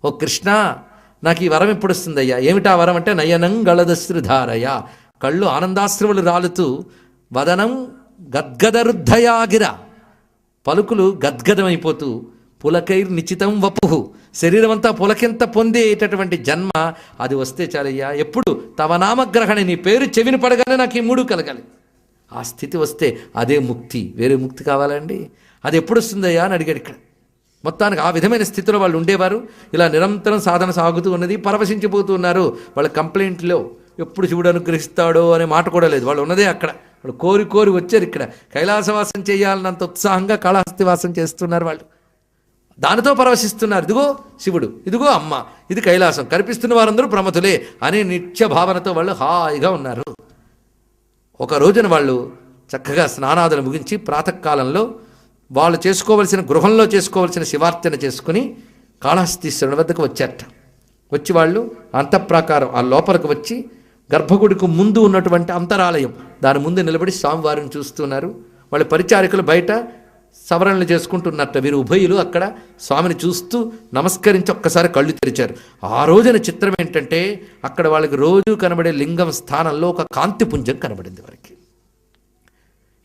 ఓ కృష్ణ, నాకు ఈ వరం ఎప్పుడు వస్తుందయ్యా? ఏమిటా వరం అంటే నయనం గళదశ్రుధారయ, కళ్ళు ఆనందాశ్రువులు రాలుతూ, వదనం గద్గదరుద్ధయాగిర, పలుకులు గద్గదమైపోతూ, పులకైర్ నిచితం వపుహు, శరీరం అంతా పులకింత పొందేటటువంటి జన్మ అది వస్తే చాలయ్యా. ఎప్పుడు తవ నామగ్రహణ, నీ పేరు చెవిని పడగానే నాకు ఈ మూడు కలగాలి. ఆ స్థితి వస్తే అదే ముక్తి. వేరే ముక్తి కావాలండి? అది ఎప్పుడు వస్తుందయ్యా అని అడిగాడు ఇక్కడ. మొత్తానికి ఆ విధమైన స్థితిలో వాళ్ళు ఉండేవారు. ఇలా నిరంతరం సాధన సాగుతూ ఉన్నది. పరవశించిపోతూ ఉన్నారు. వాళ్ళ కంప్లైంట్లో ఎప్పుడు శివుడు అనుగ్రహిస్తాడో అనే మాట కూడా లేదు. వాళ్ళు ఉన్నదే అక్కడ. వాళ్ళు కోరి కోరి వచ్చారు ఇక్కడ. కైలాసవాసం చేయాలన్నంత ఉత్సాహంగా కాళహస్తివాసం చేస్తున్నారు వాళ్ళు. దానితో పరవశిస్తున్నారు. ఇదిగో శివుడు, ఇదిగో అమ్మ, ఇది కైలాసం, కనిపిస్తున్న వారందరూ ప్రమథులే అనే నిత్య భావనతో వాళ్ళు హాయిగా ఉన్నారు. ఒక రోజున వాళ్ళు చక్కగా స్నానాదులు ముగించి ప్రాతకాలంలో వాళ్ళు చేసుకోవలసిన, గృహంలో చేసుకోవలసిన శివార్చన చేసుకుని కాళహస్తీశ్వరుని వద్దకు వచ్చారట. వచ్చి వాళ్ళు అంతఃప్రాకారం ఆ లోపలికి వచ్చి గర్భగుడికి ముందు ఉన్నటువంటి అంతరాలయం దాని ముందు నిలబడి స్వామివారిని చూస్తున్నారు. వాళ్ళ పరిచారికలు బయట సవరణలు చేసుకుంటున్నట్ట. వీరు ఉభయులు అక్కడ స్వామిని చూస్తూ నమస్కరించి ఒక్కసారి కళ్ళు తెరిచారు. ఆ రోజున చిత్రం ఏంటంటే అక్కడ వాళ్ళకి రోజు కనబడే లింగం స్థానంలో ఒక కాంతిపుంజం కనబడింది. వారికి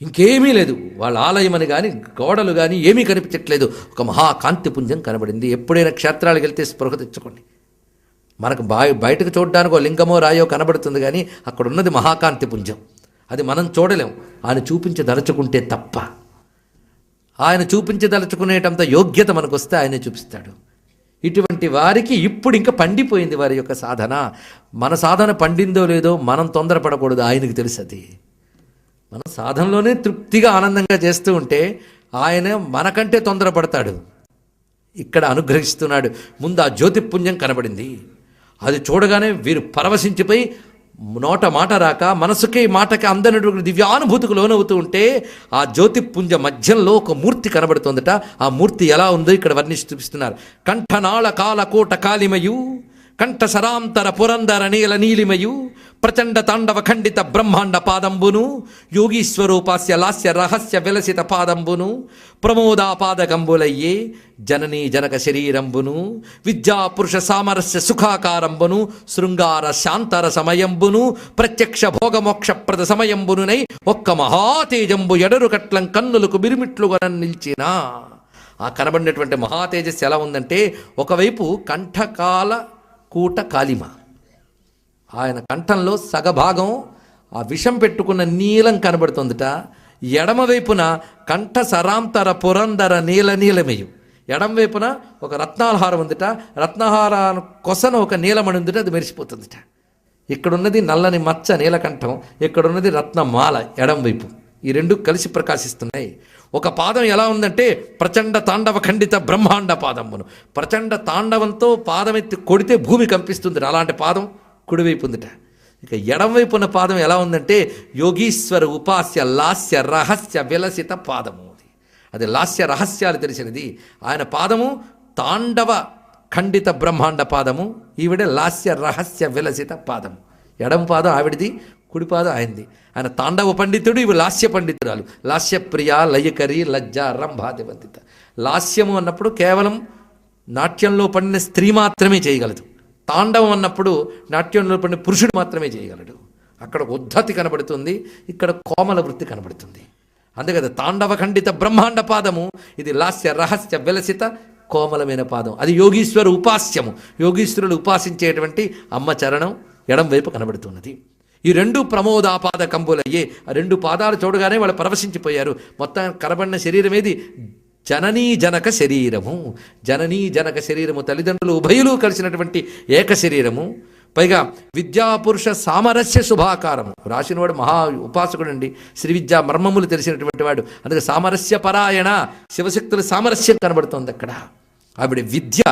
ఇంకేమీ లేదు. వాళ్ళ ఆలయం అని కానీ గోడలు కానీ ఏమీ కనిపించట్లేదు. ఒక మహాకాంతిపుంజం కనబడింది. ఎప్పుడైనా క్షేత్రాలకు వెళ్తే స్పృహ తెచ్చుకోండి. మనకు బయటకు చూడడానికి ఒక లింగమో రాయో కనబడుతుంది, కానీ అక్కడ ఉన్నది మహాకాంతిపుంజం. అది మనం చూడలేం, ఆయన చూపించదలుచుకుంటే తప్ప. ఆయన చూపించదలుచుకునేటంత యోగ్యత మనకు వస్తే ఆయనే చూపిస్తాడు. ఇటువంటి వారికి ఇప్పుడు ఇంకా పండిపోయింది వారి యొక్క సాధన. మన సాధన పండిందో లేదో మనం తొందరపడకూడదు, ఆయనకు తెలుసు. అది మనం సాధనలోనే తృప్తిగా ఆనందంగా చేస్తూ ఉంటే ఆయన మనకంటే తొందరపడతాడు. ఇక్కడ అనుగ్రహిస్తున్నాడు. ముందు ఆ జ్యోతిపుంజం కనబడింది. అది చూడగానే వీరు పరవశించిపోయి నోట మాట రాక మనసుకి మాటకి అందనటువంటి దివ్యానుభూతికి లోనవుతూ ఉంటే ఆ జ్యోతిపుంజ మధ్యంలో ఒక మూర్తి కనబడుతుందట. ఆ మూర్తి ఎలా ఉందో ఇక్కడ వర్ణిస్తూ చూపిస్తున్నారు. కంఠనాళ కాలకోట కాలిమయు, కంఠ సరాంతర పురందర నీల నీలిమయు, ప్రచండ తాండవ ఖండిత బ్రహ్మాండ పాదంబును, యోగీశ్వరూపాస్య లాస్య రహస్య విలసిత పాదంబును, ప్రమోదాపాదకంబులయ్యే జననీ జనక శరీరంబును, విద్యాపురుష సామరస్య సుఖాకారంబును, శృంగార శాంతర సమయంబును, ప్రత్యక్ష భోగమోక్షప్రద సమయంబునునై ఒక్క మహాతేజంబు ఎడరు కట్లం కన్నులకు బిరిమిట్లుగా నిలిచిన. ఆ కనబడినటువంటి మహాతేజస్సు ఎలా ఉందంటే, ఒకవైపు కంఠకాల కూట కాలిమ, ఆయన కంఠంలో సగభాగం ఆ విషం పెట్టుకున్న నీలం కనబడుతుందట. ఎడమవైపున కంఠ సరాంతర పురందర నీల నీలమేయు, ఎడమవైపున ఒక రత్నాలహారం ఉందిట. రత్నహారం కొసన ఒక నీలమణి ఉందిట, అది మెరిసిపోతుందిట. ఇక్కడున్నది నల్లని మచ్చ నీలకంఠం, ఇక్కడున్నది రత్నమాల ఎడంవైపు. ఈ రెండు కలిసి ప్రకాశిస్తున్నాయి. ఒక పాదం ఎలా ఉందంటే ప్రచండ తాండవ ఖండిత బ్రహ్మాండ పాదమును, ప్రచండ తాండవంతో పాదమెత్తి కొడితే భూమి కంపిస్తుంది. అలాంటి పాదం కుడివైపు ఉందిట. ఇక ఎడంవైపు ఉన్న పాదం ఎలా ఉందంటే యోగీశ్వర ఉపాస్య లాస్య రహస్య విలసిత పాదము. అది లాస్య రహస్యాలు తెలిసినది. ఆయన పాదము తాండవ ఖండిత బ్రహ్మాండ పాదము, ఈవిడ లాస్య రహస్య విలసిత పాదము. ఎడమ పాదం ఆవిడిది, కుడి పాదం ఆయనది. ఆయన తాండవ పండితుడు, ఇవి లాస్య పండితురాలు. లాస్యప్రియ లయకరి లజ్జ రంభాదివంతిత. లాస్యము అన్నప్పుడు కేవలం నాట్యంలో పడిన స్త్రీ మాత్రమే చేయగలదు. తాండవం అన్నప్పుడు నాట్యంలో పడిన పురుషుడు మాత్రమే చేయగలడు. అక్కడ ఉద్ధతి కనబడుతుంది, ఇక్కడ కోమల వృత్తి కనబడుతుంది. అందుకది తాండవ ఖండిత బ్రహ్మాండ పాదము, ఇది లాస్య రహస్య విలసిత కోమలమైన పాదం. అది యోగీశ్వర ఉపాస్యము, యోగీశ్వరుడు ఉపాసించేటువంటి అమ్మ చరణం ఎడం వైపు కనబడుతున్నది. ఈ రెండు ప్రమోదాపాద కంబులయ్యే. ఆ రెండు పాదాలు చూడగానే వాళ్ళు పరవశించిపోయారు. మొత్తం కనబడిన శరీరం ఏది? జననీ జనక శరీరము. జననీ జనక శరీరము, తల్లిదండ్రులు ఉభయులు కలిసినటువంటి ఏక శరీరము. పైగా విద్యాపురుష సామరస్య శుభాకారము. రాసినవాడు మహా ఉపాసకుడు అండి, శ్రీ విద్యా మర్మములు తెలిసినటువంటి వాడు. అందుకే సామరస్య పరాయణ, శివశక్తుల సామరస్యం కనబడుతోంది అక్కడ. ఆవిడ విద్య,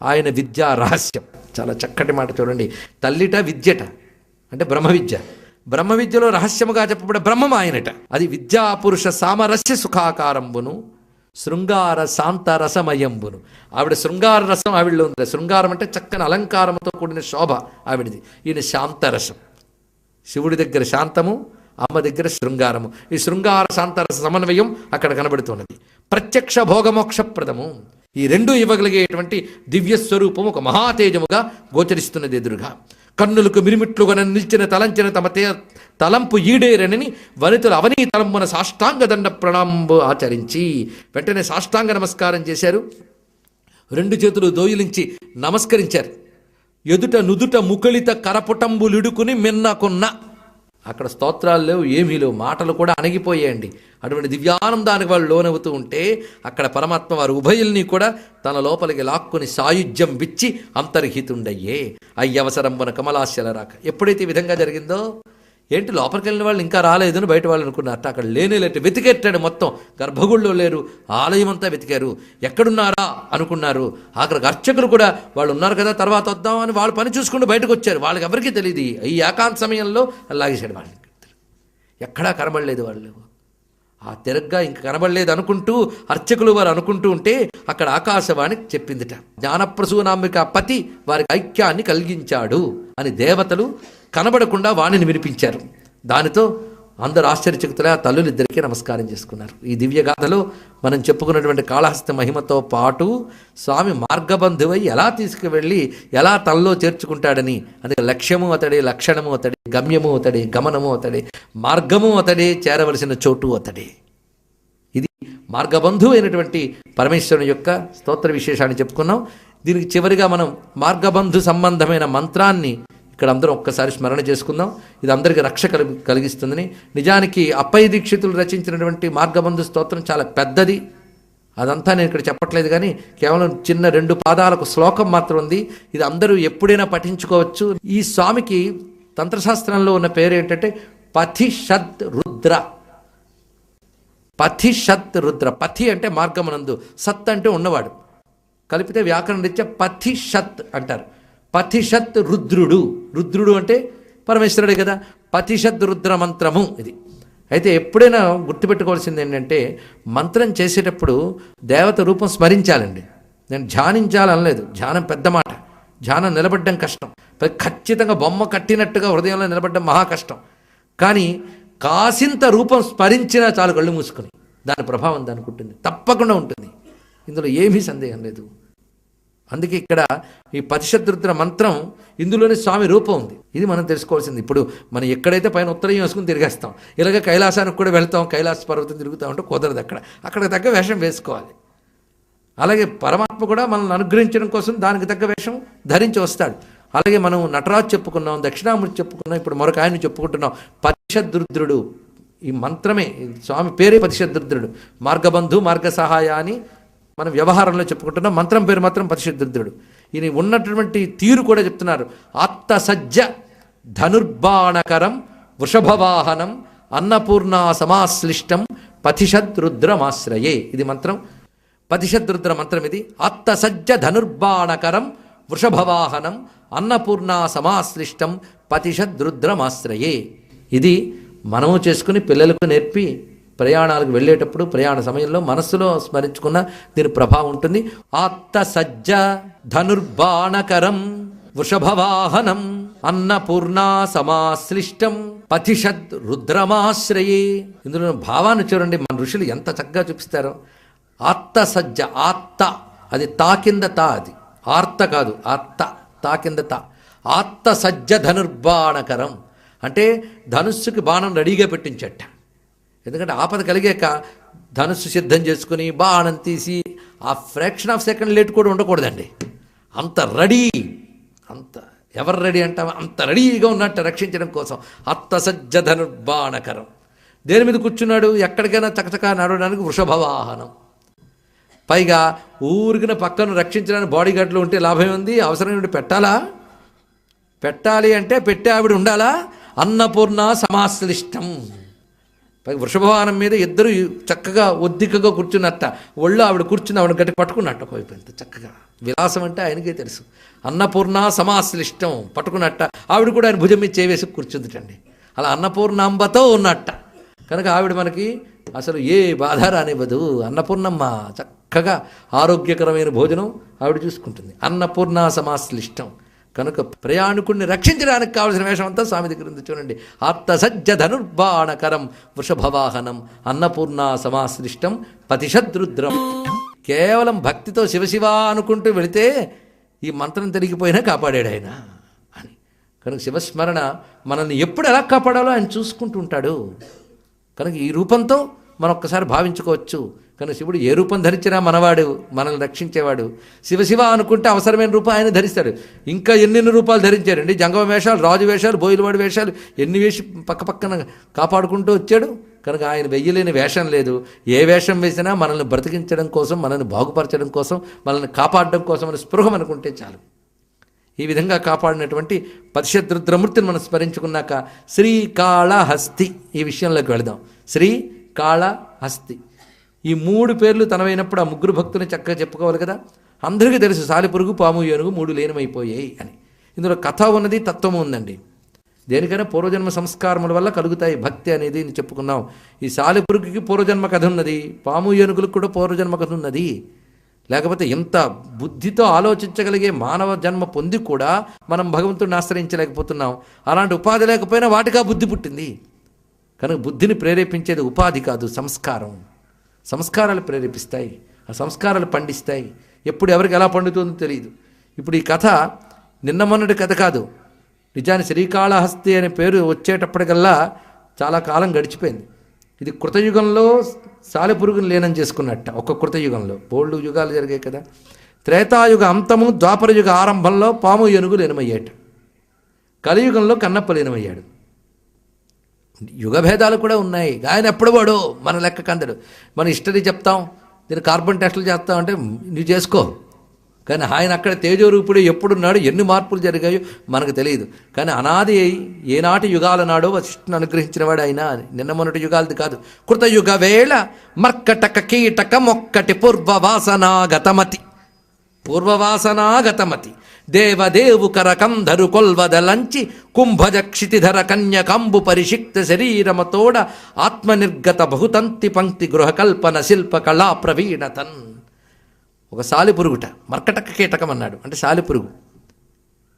ఆయన విద్యా రహస్యం. చాలా చక్కటి మాట చూడండి. తల్లిట విద్యట అంటే బ్రహ్మ విద్య, బ్రహ్మ విద్యలో రహస్యముగా చెప్పబడే బ్రహ్మం ఆయనట. అది విద్యాపురుష సామరస్య సుఖాకారంబును, శృంగార శాంత రసమయంబును. ఆవిడ శృంగార రసం ఆవిడలో ఉంది. శృంగారం అంటే చక్కని అలంకారంతో కూడిన శోభ ఆవిడిది. ఈయన శాంతరసం. శివుడి దగ్గర శాంతము, అమ్మ దగ్గర శృంగారము. ఈ శృంగార శాంతరస సమన్వయం అక్కడ కనబడుతున్నది. ప్రత్యక్ష భోగమోక్షప్రదము. ఈ రెండూ ఇవ్వగలిగేటువంటి దివ్య స్వరూపం ఒక మహాతేజముగా గోచరిస్తున్నది ఎదురుగా. కన్నులకు మిరిమిట్లుగా నిలిచిన తలంచిన తమ తలంపు ఈడేరనని వనితులు అవనీ తలంపున సాష్టాంగ దండ ప్రణాంబు ఆచరించి వెంటనే సాష్టాంగ నమస్కారం చేశారు. రెండు చేతులు దోయిలించి నమస్కరించారు. ఎదుట నుదుట ముకుళిత కరపుటంబులిడుకుని మిన్నకున్న. అక్కడ స్తోత్రాలు లేవు, ఏమీ లేవు, మాటలు కూడా అణగిపోయాయండి. అటువంటి దివ్యానందానికి వాళ్ళు లోనవుతూ ఉంటే అక్కడ పరమాత్మ వారు ఉభయుల్ని కూడా తన లోపలికి లాక్కుని సాయుధ్యం విచ్చి అంతర్హితుండయ్యే. అయ్యవసరంబున కమలాశల రాక. ఎప్పుడైతే ఈ విధంగా జరిగిందో, ఏంటి లోపలికి వెళ్ళిన వాళ్ళు ఇంకా రాలేదని బయట వాళ్ళు అనుకున్నారట. అక్కడ లేనేలేట వెతికెట్టాడు. మొత్తం గర్భగుడిలో లేరు, ఆలయం అంతా వెతికారు. ఎక్కడున్నారా అనుకున్నారు. అక్కడికి అర్చకులు కూడా వాళ్ళు ఉన్నారు కదా తర్వాత వద్దామని వాళ్ళు పని చూసుకుంటూ బయటకు వచ్చారు. వాళ్ళకి ఎవరికీ తెలియదు. ఈ ఏకాంత సమయంలో లాగేశాడు వాళ్ళని. ఎక్కడా కనబడలేదు వాళ్ళు. ఆ తిరగ్గా ఇంక కనబడలేదు అనుకుంటూ అర్చకులు వారు అనుకుంటూ ఉంటే అక్కడ ఆకాశవాణి చెప్పిందిట, జ్ఞానప్రసూనాంబిక పతి వారికి ఐక్యాన్ని కలిగించాడు అని దేవతలు కనబడకుండా వాణిని వినిపించారు. దానితో అందరూ ఆశ్చర్యచకితులై ఆ తల్లులిద్దరికీ నమస్కారం చేసుకున్నారు. ఈ దివ్యగాథలో మనం చెప్పుకున్నటువంటి కాళహస్తి మహిమతో పాటు స్వామి మార్గబంధువై ఎలా తీసుకువెళ్ళి ఎలా తనలో చేర్చుకుంటాడని, అందుకే లక్ష్యము అతడే, లక్షణము అతడే, గమ్యము అతడే, గమనము అతడే, మార్గము అతడే, చేరవలసిన చోటు అతడే. ఇది మార్గబంధువు అయినటువంటి పరమేశ్వరుని యొక్క స్తోత్ర విశేషాన్ని చెప్పుకున్నాం. దీనికి చివరిగా మనం మార్గబంధు సంబంధమైన మంత్రాన్ని ఇక్కడ అందరం ఒక్కసారి స్మరణ చేసుకుందాం. ఇది అందరికీ రక్ష కలిగిస్తుందని. నిజానికి అప్పయ్య దీక్షితులు రచించినటువంటి మార్గబంధు స్తోత్రం చాలా పెద్దది. అదంతా నేను ఇక్కడ చెప్పట్లేదు, కానీ కేవలం చిన్న 2 పాదాలకు శ్లోకం మాత్రం ఉంది. ఇది అందరూ ఎప్పుడైనా పఠించుకోవచ్చు. ఈ స్వామికి తంత్రశాస్త్రంలో ఉన్న పేరు ఏంటంటే పథిషద్ రుద్ర. పథిషద్ రుద్ర. పథి అంటే మార్గమనందు, సత్ అంటే ఉన్నవాడు, కలిపితే వ్యాకరణ రీత్యా పథిషత్ అంటారు. పథిషత్ రుద్రుడు. రుద్రుడు అంటే పరమేశ్వరుడే కదా. పథిషద్ రుద్ర మంత్రము ఇది. అయితే ఎప్పుడైనా గుర్తుపెట్టుకోవాల్సింది ఏంటంటే, మంత్రం చేసేటప్పుడు దేవత రూపం స్మరించాలండి. నేను ధ్యానించాలనలేదు, ధ్యానం పెద్ద మాట. ధ్యానం నిలబడ్డం కష్టం. ఖచ్చితంగా బొమ్మ కట్టినట్టుగా హృదయంలో నిలబడ్డం మహా కష్టం. కానీ కాసింత రూపం స్మరించినా చాలు, కళ్ళు మూసుకొని దాని ప్రభావం దానికి ఉంటుంది, తప్పకుండా ఉంటుంది. ఇందులో ఏమీ సందేహం లేదు. అందుకే ఇక్కడ ఈ పథిషద్రుద్ర మంత్రం ఇందులోనే స్వామి రూపం ఉంది. ఇది మనం తెలుసుకోవాల్సింది. ఇప్పుడు మనం ఎక్కడైతే పైన ఉత్తరం వేసుకుని తిరిగేస్తాం, ఇలాగ కైలాసానికి కూడా వెళ్తాం, కైలాస పర్వతం తిరుగుతాం అంటే కుదరదు. అక్కడికి తగ్గ వేషం వేసుకోవాలి. అలాగే పరమాత్మ కూడా మనల్ని అనుగ్రహించడం కోసం దానికి తగ్గ వేషం ధరించి వస్తాడు. అలాగే మనం నటరాజు చెప్పుకున్నాం, దక్షిణామూర్తి చెప్పుకున్నాం, ఇప్పుడు మరొక ఆయన చెప్పుకుంటున్నాం పథిషద్రుద్రుడు. ఈ మంత్రమే, స్వామి పేరే పథిషద్రుద్రుడు. మార్గబంధు, మార్గ సహాయ అని మనం వ్యవహారంలో చెప్పుకుంటున్నాం. మంత్రం పేరు మాత్రం పథిషద్రుద్రుడు. ఈయన ఉన్నటువంటి తీరు కూడా చెప్తున్నారు. ఆత్తసజ్జ ధనుర్బాణకరం వృషభవాహనం అన్నపూర్ణా సమాశ్లిష్టం పథిషద్రుద్రమాశ్రయే. ఇది మంత్రం, పథిషద్రుద్ర మంత్రం ఇది. ఆత్తసజ్జ ధనుర్బాణకరం వృషభవాహనం అన్నపూర్ణా సమాశ్లిష్టం పథిషద్రుద్రమాశ్రయే. ఇది మనము చేసుకుని పిల్లలకు నేర్పి ప్రయాణాలకు వెళ్ళేటప్పుడు ప్రయాణ సమయంలో మనస్సులో స్మరించుకున్న దీని ప్రభావం ఉంటుంది. ఆత్తసజ్జ ధనుర్బాణకరం వృషభవాహనం అన్నపూర్ణా సమాశ్లిష్టం పథిషద్ రుద్రమాశ్రయే. ఇందులో భావాన్ని చూడండి, మన ఋషులు ఎంత చక్కగా చూపిస్తారో. ఆత్తసజ్జ, ఆత్త అది తా కింద తా, అది ఆర్త కాదు, ఆత్త తా కింద తా. ఆత్తసజ్జ ధనుర్బాణకరం అంటే ధనుస్సుకి బాణం రెడీగా పెట్టించట. ఎందుకంటే ఆపద కలిగాక ధనుస్సు సిద్ధం చేసుకుని బాణం తీసి ఆ ఫ్రాక్షన్ ఆఫ్ సెకండ్ లేట్ కూడా ఉండకూడదండి. అంత రెడీ, అంత ఎవరు రెడీ అంటావా అంత రెడీగా ఉన్నట్టు రక్షించడం కోసం. అత్తసజ్జ ధనుర్బాణకరం. దేని మీద కూర్చున్నాడు? ఎక్కడికైనా చకచకా నడవడానికి వృషభవాహనం. పైగా ఊరికిన పక్కను రక్షించడానికి బాడీ గార్డులు ఉంటే లాభం ఉంది? అవసరం పెట్టాలా? పెట్టాలి అంటే పెట్టే ఆవిడ ఉండాలా? అన్నపూర్ణ సమాశ్లిష్టం. పైగా వృషభవాహనం మీద ఇద్దరు చక్కగా ఒద్దికగా కూర్చున్నట్ట. ఒళ్ళు ఆవిడ కూర్చుని ఆవిడ గట్టి పట్టుకున్నట్ట. పోయిపోయింది చక్కగా. విలాసం అంటే ఆయనకే తెలుసు. అన్నపూర్ణ సమాశ్లిష్టం పట్టుకున్నట్ట. ఆవిడ కూడా ఆయన భుజం మీద చేవేసి కూర్చుందిటండి. అలా అన్నపూర్ణాంబతో ఉన్నట్ట. కనుక ఆవిడ మనకి అసలు ఏ బాధ రానివ్వదు. అన్నపూర్ణమ్మ చక్కగా ఆరోగ్యకరమైన భోజనం ఆవిడ చూసుకుంటుంది. అన్నపూర్ణ సమాశ్లిష్టం. కనుక ప్రయాణికుడిని రక్షించడానికి కావలసిన వేషం అంతా స్వామి దగ్గర ఉంది. చూడండి, ఆత్తసజ్జ ధనుర్బాణకరం వృషభవాహనం అన్నపూర్ణ సమాశ్లిష్టం పథిషద్రుద్రం. కేవలం భక్తితో శివశివ అనుకుంటూ వెళితే ఈ మంత్రం తిరిగిపోయినా కాపాడాడు ఆయన అని. కనుక శివస్మరణ మనల్ని ఎప్పుడు ఎలా కాపాడాలో ఆయన చూసుకుంటూ ఉంటాడు. కనుక ఈ రూపంతో మనం ఒక్కసారి భావించుకోవచ్చు. కనుక శివుడు ఏ రూపం ధరించినా మనవాడు, మనల్ని రక్షించేవాడు. శివశివ అనుకుంటే అవసరమైన రూపం ఆయన ధరిస్తాడు. ఇంకా ఎన్నెన్ని రూపాలు ధరించాడండి, జంగమ వేషాలు, రాజు వేషాలు, బోయిలవాడి వేషాలు ఎన్ని వేసి పక్కన కాపాడుకుంటూ వచ్చాడు. కనుక ఆయన వెయ్యలేని వేషం లేదు. ఏ వేషం వేసినా మనల్ని బ్రతికించడం కోసం, మనల్ని బాగుపరచడం కోసం, మనల్ని కాపాడడం కోసం అని స్పృహం అనుకుంటే చాలు. ఈ విధంగా కాపాడినటువంటి పరిషద్రుద్రమూర్తిని మనం స్మరించుకున్నాక శ్రీకాళహస్తి ఈ విషయంలోకి వెళదాం. శ్రీకాళహస్తి ఈ 3 పేర్లు తనవైనప్పుడు ఆ 3 భక్తుని చక్కగా చెప్పుకోవాలి కదా. అందరికీ తెలుసు సాలిపురుగు, పాము, ఏనుగు 3 లీనమైపోయాయి అని. ఇందులో కథ ఉన్నది, తత్వం ఉందండి. దేనికైనా పూర్వజన్మ సంస్కారముల వల్ల కలుగుతాయి భక్తి అనేది చెప్పుకున్నాం. ఈ సాలిపురుగుకి పూర్వజన్మ కథ ఉన్నది, పాము ఏనుగులకు కూడా పూర్వజన్మ కథ ఉన్నది. లేకపోతే ఎంత బుద్ధితో ఆలోచించగలిగే మానవ జన్మ పొంది కూడా మనం భగవంతుడిని ఆశ్రయించలేకపోతున్నాం. అలాంటి ఉపాధి లేకపోయినా వాటికా బుద్ధి పుట్టింది. కనుక బుద్ధిని ప్రేరేపించేది ఉపాధి కాదు, సంస్కారం. సంస్కారాలు ప్రేరేపిస్తాయి, ఆ సంస్కారాలు పండిస్తాయి. ఎప్పుడు ఎవరికి ఎలా పండుతుందో తెలియదు. ఇప్పుడు ఈ కథ నిన్న మొన్నటి కథ కాదు. నిజానికి శ్రీకాళహస్తి అనే పేరు వచ్చేటప్పటికల్లా చాలా కాలం గడిచిపోయింది. ఇది కృతయుగంలో సాలెపురుగును లీనం చేసుకున్నట్ట. ఒక కృతయుగంలో బోల్డు యుగాలు జరిగాయి కదా. త్రేతాయుగ అంతము, ద్వాపరయుగ ఆరంభంలో పాము ఏనుగు లీనమయ్యాట. కలియుగంలో కన్నప్ప లీనమయ్యాడు. యుగభేదాలు కూడా ఉన్నాయి. ఆయన ఎప్పుడు వాడు మన లెక్క కందడు. మన హిస్టరీ చెప్తాం, దీన్ని కార్బన్ టెస్టులు చేస్తాం అంటే నువ్వు చేసుకో. కానీ ఆయన అక్కడ తేజోరూపుడు ఎప్పుడున్నాడు, ఎన్ని మార్పులు జరిగాయో మనకు తెలియదు. కానీ అనాది ఏనాటి యుగాల నాడో వశిష్ఠుని అనుగ్రహించిన వాడు ఆయన. నిన్న మొన్నటి యుగాలది కాదు. కృతయుగ వేళ మర్కటక కీటక మొక్కటి పూర్వవాసనాగతమతి దేవదేవు కరకంధరు కొల్వదలంచి కుంభజ క్షితిధర కన్యకంబు పరిషిక్త శరీరమతోడ ఆత్మనిర్గత బహుతంతి పంక్తి గృహకల్పన శిల్ప కళా ప్రవీణతన్. ఒక సాలిపురుగుట, మర్కటక కీటకం అన్నాడు అంటే సాలిపురుగు.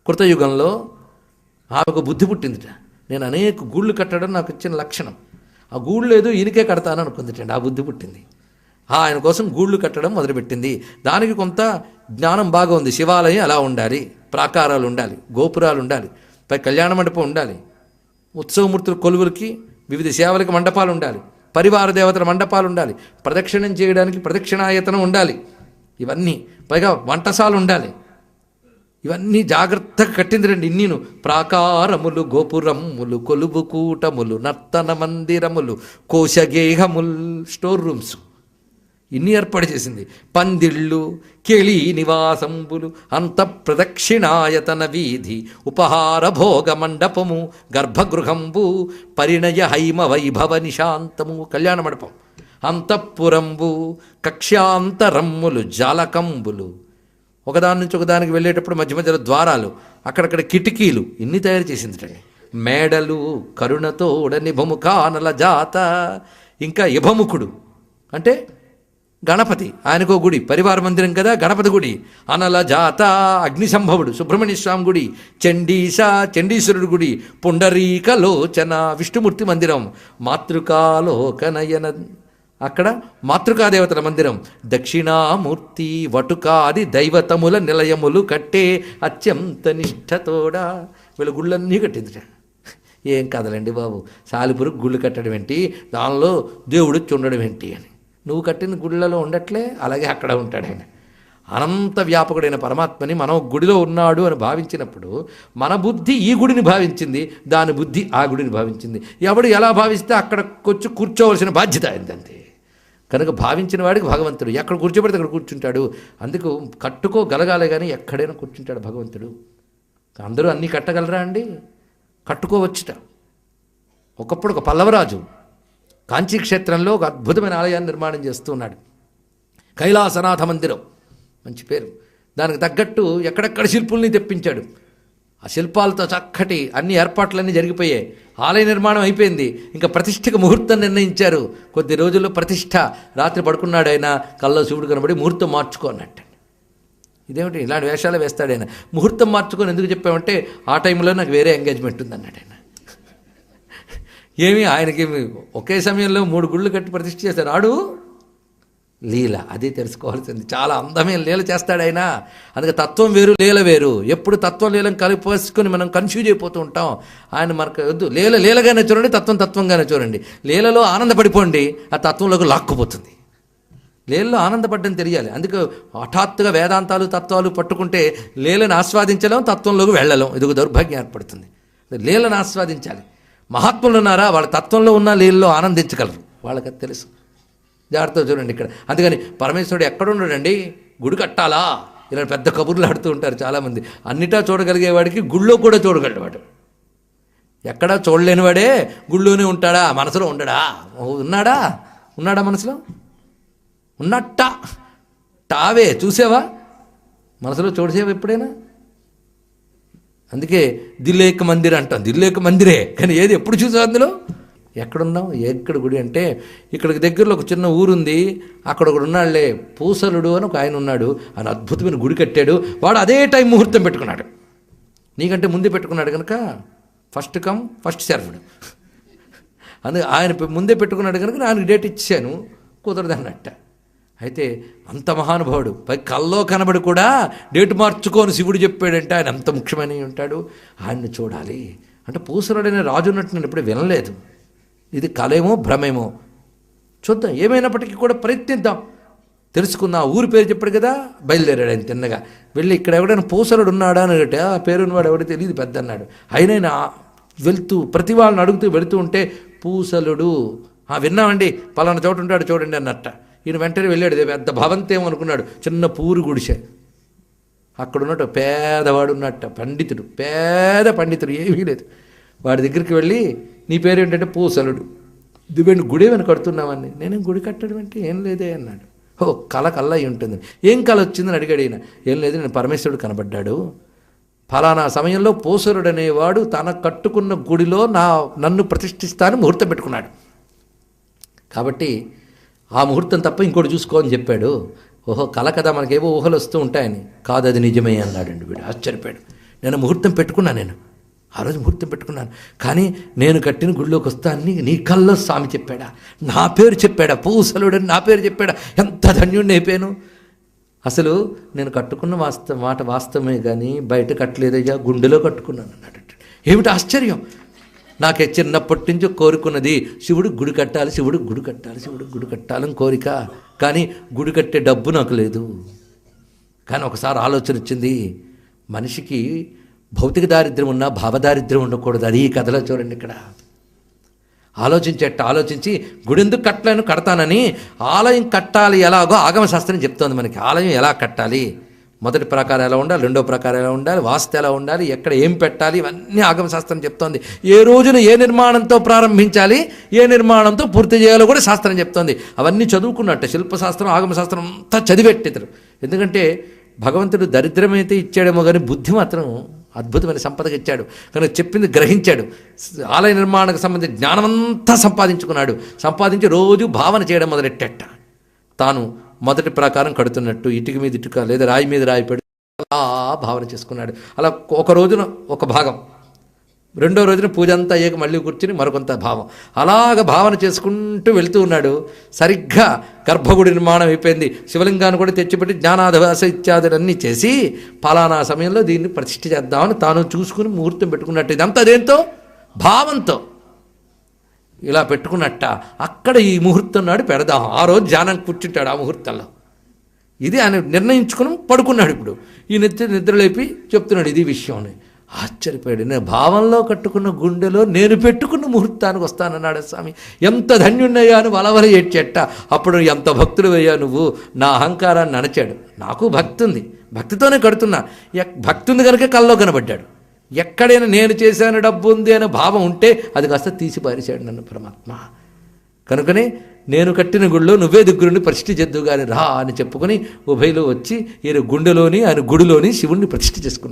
కృతయుగంలో ఆమెకు బుద్ధి పుట్టిందిట. నేను అనేక గూళ్ళు కట్టడం నాకు ఇచ్చిన లక్షణం. ఆ గూళ్ళు ఏదో ఈయనకే కడతాను అనుకుందిటండి. ఆ బుద్ధి పుట్టింది. ఆయన కోసం గూళ్ళు కట్టడం మొదలుపెట్టింది. దానికి కొంత జ్ఞానం బాగా ఉంది. శివాలయం ఎలా ఉండాలి, ప్రాకారాలు ఉండాలి, గోపురాలు ఉండాలి, పై కళ్యాణ మండపం ఉండాలి, ఉత్సవమూర్తుల కొలువులకి వివిధ సేవలకి మండపాలు ఉండాలి, పరివార దేవతల మండపాలు ఉండాలి, ప్రదక్షిణం చేయడానికి ప్రదక్షిణాయతనం ఉండాలి, ఇవన్నీ పైగా వంటసాలు ఉండాలి. ఇవన్నీ జాగ్రత్తగా కట్టింది రండి. ఇన్నీను ప్రాకారములు, గోపురములు, కొలువు కూటములు, నర్తన మందిరములు, కోశగేహములు, స్టోర్ రూమ్స్ ఇన్ని ఏర్పాటు చేసింది. పందిళ్ళు, కెళి నివాసంబులు, అంత ప్రదక్షిణాయతన వీధి, ఉపహార భోగ మండపము, గర్భగృహంబు, పరిణయ హైమ వైభవ నిశాంతము, కళ్యాణ మండపం, అంతఃపురంబు, కక్ష్యాంతరమ్ములు, జాలకంబులు, ఒకదాని నుంచి ఒకదానికి వెళ్ళేటప్పుడు మధ్య మధ్యలో ద్వారాలు, అక్కడక్కడ కిటికీలు ఇన్ని తయారు చేసింది. మేడలు, కరుణతోడ నిభముఖానల జాత, ఇంకా ఇభముఖుడు అంటే గణపతి, ఆయనకో గుడి, పరివార మందిరం కదా గణపతి గుడి, అనల జాత, అగ్నిసంభవుడు సుబ్రహ్మణ్య స్వామి గుడి, చండీశ్వరుడు గుడి, పుండరీకలోచన విష్ణుమూర్తి మందిరం, మాతృకాలోకనయన అక్కడ మాతృకాదేవతల మందిరం, దక్షిణామూర్తి, వటుకాది దైవతముల నిలయములు కట్టే అత్యంత నిష్ఠతోడా. వీళ్ళ గుళ్ళన్నీ కట్టిందిట. ఏం కదలండి బాబు, సాలిపురుగు గుళ్ళు కట్టడం ఏంటి, దానిలో దేవుడు ఉండడం ఏంటి అని. నువ్వు కట్టిన గుళ్ళలో ఉండట్లే, అలాగే అక్కడ ఉంటాడు ఆయన. అనంత వ్యాపకుడైన పరమాత్మని మనం గుడిలో ఉన్నాడు అని భావించినప్పుడు మన బుద్ధి ఈ గుడిని భావించింది, దాని బుద్ధి ఆ గుడిని భావించింది. ఎవడు ఎలా భావిస్తే అక్కడికొచ్చి కూర్చోవలసిన బాధ్యత అయిందంతే. కనుక భావించిన వాడికి భగవంతుడు ఎక్కడ కూర్చోబెడితే అక్కడ కూర్చుంటాడు. అందుకు కట్టుకోగలగాలి కానీ ఎక్కడైనా కూర్చుంటాడు భగవంతుడు. అందరూ అన్నీ కట్టగలరా అండి? కట్టుకోవచ్చుట. ఒకప్పుడు ఒక పల్లవరాజు కాంచీ క్షేత్రంలో ఒక అద్భుతమైన ఆలయాన్ని నిర్మాణం చేస్తూ ఉన్నాడు. కైలాసనాథ మందిరం మంచి పేరు. దానికి తగ్గట్టు ఎక్కడెక్కడ శిల్పుల్ని తెప్పించాడు. ఆ శిల్పాలతో చక్కటి అన్ని ఏర్పాట్లన్నీ జరిగిపోయాయి. ఆలయ నిర్మాణం అయిపోయింది. ఇంకా ప్రతిష్ఠకు ముహూర్తం నిర్ణయించారు. కొద్ది రోజుల్లో ప్రతిష్ఠ. రాత్రి పడుకున్నాడు ఆయన, కల్లో శివుడు కనబడి ముహూర్తం మార్చుకో అన్నట్టు. ఇదేమిటి ఇలాంటి వేషాలు వేస్తాడు ఆయన. ముహూర్తం మార్చుకొని ఎందుకు చెప్పామంటే ఆ టైంలో నాకు వేరే ఎంగేజ్మెంట్ ఉంది అన్నాడు ఆయన. ఆయనకి ఒకే సమయంలో 3 గుళ్ళు కట్టి ప్రతిష్ఠ చేశారు. లీల అది తెలుసుకోవాల్సింది. చాలా అందమైన లీల చేస్తాడు ఆయన. అందుకే తత్వం వేరు లీల వేరు. ఎప్పుడు తత్వం లీలను కలిపేసుకొని మనం కన్ఫ్యూజ్ అయిపోతూ ఉంటాం. ఆయన మనకు వద్దు. లీలగానే చూడండి, తత్వంగానే చూడండి. లీలలో ఆనందపడిపోండి, ఆ తత్వంలోకి లాక్కుపోతుంది. లీలలో ఆనందపడ్డం తెలియాలి. అందుకే హఠాత్తుగా వేదాంతాలు తత్వాలు పట్టుకుంటే లీలను ఆస్వాదించలేం, తత్వంలోకి వెళ్ళలేం. ఇదొక దౌర్భాగ్యం ఏర్పడుతుంది. లీలను ఆస్వాదించాలి. మహాత్ములు ఉన్నారా, వాళ్ళ తత్వంలో ఉన్న లీలలో ఆనందించగలరు, వాళ్ళకి అది తెలుసు. జాగ్రత్తగా చూడండి ఇక్కడ. అందుకని పరమేశ్వరుడు ఎక్కడున్నాడండి, గుడి కట్టాలా ఇలా పెద్ద కబుర్లు ఆడుతూ ఉంటారు చాలామంది. అన్నిటా చూడగలిగేవాడికి గుళ్ళో కూడా చూడగలడు వాడు. ఎక్కడా చూడలేనివాడే గుళ్ళోనే ఉంటాడా, మనసులో ఉండడా? ఉన్నాడా మనసులో? ఉన్నట్ట టావే చూసావా, మనసులో చూడసేవా ఎప్పుడైనా? అందుకే దిల్లేక మందిర్ అంటాం. దిల్లేక మందిరే, కానీ ఏది ఎప్పుడు చూసావు అందులో? ఎక్కడున్నావు? ఎక్కడ గుడి అంటే ఇక్కడికి దగ్గరలో ఒక చిన్న ఊరుంది, అక్కడ ఒకడు ఉన్నాడులే, పూసలుడు అని ఒక ఆయన ఉన్నాడు. ఆయన అద్భుతమైన గుడి కట్టాడు. వాడు అదే టైం ముహూర్తం పెట్టుకున్నాడు, నీకంటే ముందే పెట్టుకున్నాడు కనుక ఫస్ట్ కమ్ ఫస్ట్ సర్వ్డ్. అందుకే ఆయన ముందే పెట్టుకున్నాడు కనుక ఆయనకు డేట్ ఇచ్చాను, కుదరదు అన్నట్ట. అయితే అంత మహానుభావుడు, పై కల్లో కనబడి కూడా డేటు మార్చుకొని శివుడు చెప్పాడంటే ఆయన అంత ముఖ్యమైన ఉంటాడు. ఆయన్ని చూడాలి అంటే పూసలుడనే రాజు ఉన్నట్టు నేను ఎప్పుడు వినలేదు. ఇది కలేమో భ్రమేమో చూద్దాం. ఏమైనప్పటికీ కూడా ప్రయత్నిద్దాం, తెలుసుకుందాం. ఆ ఊరి పేరు చెప్పాడు కదా, బయలుదేరాడు ఆయన తిన్నగా. వెళ్ళి ఇక్కడ ఎవడైనా పూసలుడు ఉన్నాడా అని అడిగితే ఆ పేరున్నవాడు ఎవడో తెలియదు పెద్ద అన్నాడు. అయినా వెళ్తూ ప్రతి వాళ్ళని అడుగుతూ వెళుతూ ఉంటే పూసలుడు విన్నామండి, పలానా చోటు ఉంటాడు చూడండి అన్నట్ట. ఈయన వెంటనే వెళ్ళాడు. పెద్ద భవంతేమో అనుకున్నాడు, చిన్న పూరు గుడిసె. అక్కడ ఉన్నట్టు పేదవాడు ఉన్నట్ట, పండితుడు, పేద పండితుడు, ఏమీ లేదు. వాడి దగ్గరికి వెళ్ళి నీ పేరు ఏంటంటే పూసలుడు, దివ్యండి గుడి ఏమైనా కడుతున్నామని. నేనేం గుడి కట్టడం అంటే ఏం లేదే అన్నాడు. కళ అయి ఉంటుంది. ఏం కళ వచ్చిందని అడిగాడు ఈయన. ఏం లేదు, నేను పరమేశ్వరుడు కనబడ్డాడు, ఫలానా సమయంలో పూసలుడు అనేవాడు తన కట్టుకున్న గుడిలో నన్ను ప్రతిష్ఠిస్తానని ముహూర్తం పెట్టుకున్నాడు, కాబట్టి ఆ ముహూర్తం తప్ప ఇంకోటి చూసుకోని చెప్పాడు. కళ కదా, మనకేవో ఊహలు వస్తూ ఉంటాయని. కాదు, అది నిజమే అన్నాడండి వీడు. ఆశ్చర్యపోయాడు. నేను ముహూర్తం పెట్టుకున్నాను, నేను ఆ రోజు ముహూర్తం పెట్టుకున్నాను, కానీ నేను కట్టిన గుడిలోకి వస్తానని నీ కల్లో స్వామి చెప్పాడా, నా పేరు చెప్పాడా, పూసలుడని నా పేరు చెప్పాడా, ఎంత ధన్యుడిని అయిపోయాను. అసలు నేను కట్టుకున్న మాట వాస్తవమే కానీ బయట కట్టలేదయ్యా, గుండెలో కట్టుకున్నాను అన్నాడు. ఏమిటి ఆశ్చర్యం! నాకే చిన్నప్పటి నుంచి కోరుకున్నది శివుడు గుడి కట్టాలి, శివుడు గుడి కట్టాలి, శివుడు గుడి కట్టాలని కోరిక. కానీ గుడి కట్టే డబ్బు నాకు లేదు. కానీ ఒకసారి ఆలోచన వచ్చింది, మనిషికి భౌతిక దారిద్ర్యం ఉన్నా భావదారిద్ర్యం ఉండకూడదు. అది ఈ కథలో చూడండి. ఇక్కడ ఆలోచించి గుడి ఎందుకు కడతానని ఆలయం కట్టాలి ఎలాగో ఆగమశాస్త్రం చెప్తోంది మనకి. ఆలయం ఎలా కట్టాలి, మొదటి ప్రకారం ఎలా ఉండాలి, రెండో ప్రకారం ఎలా ఉండాలి, వాస్తు ఎలా ఉండాలి, ఎక్కడ ఏం పెట్టాలి, ఇవన్నీ ఆగమశాస్త్రం చెప్తోంది. ఏ రోజున ఏ నిర్మాణంతో ప్రారంభించాలి, ఏ నిర్మాణంతో పూర్తి చేయాలో కూడా శాస్త్రం చెప్తోంది. అవన్నీ చదువుకున్నట్టు శిల్పశాస్త్రం ఆగమశాస్త్రం అంతా చదివెట్టిద్దరు. ఎందుకంటే భగవంతుడు దరిద్రమైతే ఇచ్చాడేమో కానీ బుద్ధి మాత్రం అద్భుతమైన సంపదగా ఇచ్చాడు. కనుక చెప్పింది గ్రహించాడు. ఆలయ నిర్మాణానికి సంబంధించి జ్ఞానమంతా సంపాదించి రోజు భావన చేయడం మొదలెట్టేట. తాను మొదటి ప్రకారం కడుతున్నట్టు ఇటుక మీద ఇటుక లేదా రాయి మీద రాయి పెడుతూ అలా భావన చేసుకున్నాడు. అలా ఒక రోజున ఒక భాగం, రెండో రోజున పూజ అంతా అయ్యాక మళ్ళీ కూర్చుని మరికొంత భావం, అలాగ భావన చేసుకుంటూ వెళ్తూ ఉన్నాడు. సరిగ్గా గర్భగుడి నిర్మాణం అయిపోయింది. శివలింగాన్ని కూడా తెచ్చిపెట్టి జ్ఞానాధివాస ఇత్యాదులన్నీ చేసి ఫలానా సమయంలో దీన్ని ప్రతిష్ఠ చేద్దామని తాను చూసుకుని ముహూర్తం పెట్టుకున్నట్టు. ఇదంతా దేంతో? భావంతో ఇలా పెట్టుకున్నట్ట. అక్కడ ఈ ముహూర్తం నాడు పెడదాం. ఆ రోజు ధ్యానం కూర్చుంటాడు ఆ ముహూర్తంలో. ఇది ఆయన నిర్ణయించుకుని పడుకున్నాడు. ఇప్పుడు ఈ నిద్రలేపి చెప్తున్నాడు ఇది విషయం అని. ఆశ్చర్యపోయాడు. నేను భావంలో కట్టుకున్న గుండెలో నేను పెట్టుకున్న ముహూర్తానికి వస్తానన్నాడు స్వామి. ఎంత ధన్యున్నయ్యా అని వలవల ఏడ్చెట్ట. అప్పుడు ఎంత భక్తుడు అయ్యా నువ్వు, నా అహంకారాన్ని అణచాడు. నాకు భక్తి ఉంది, భక్తితోనే కడుతున్నా. భక్తి ఉంది కనుక కల్లో కనబడ్డాడు. ఎక్కడైనా నేను చేశాను డబ్బు ఉంది అనే భావం ఉంటే అది కాస్త తీసి పారేశాడు నన్ను పరమాత్మ. కనుకనే నేను కట్టిన గుడిలో నువ్వే దగ్గరుండి ప్రతిష్ఠ చేద్దువు గాని రా అని చెప్పుకొని ఉభయలో వచ్చి ఈయన గుండెలోని ఆయన గుడిలోని శివుణ్ణి ప్రతిష్ఠ చేసుకున్నాడు.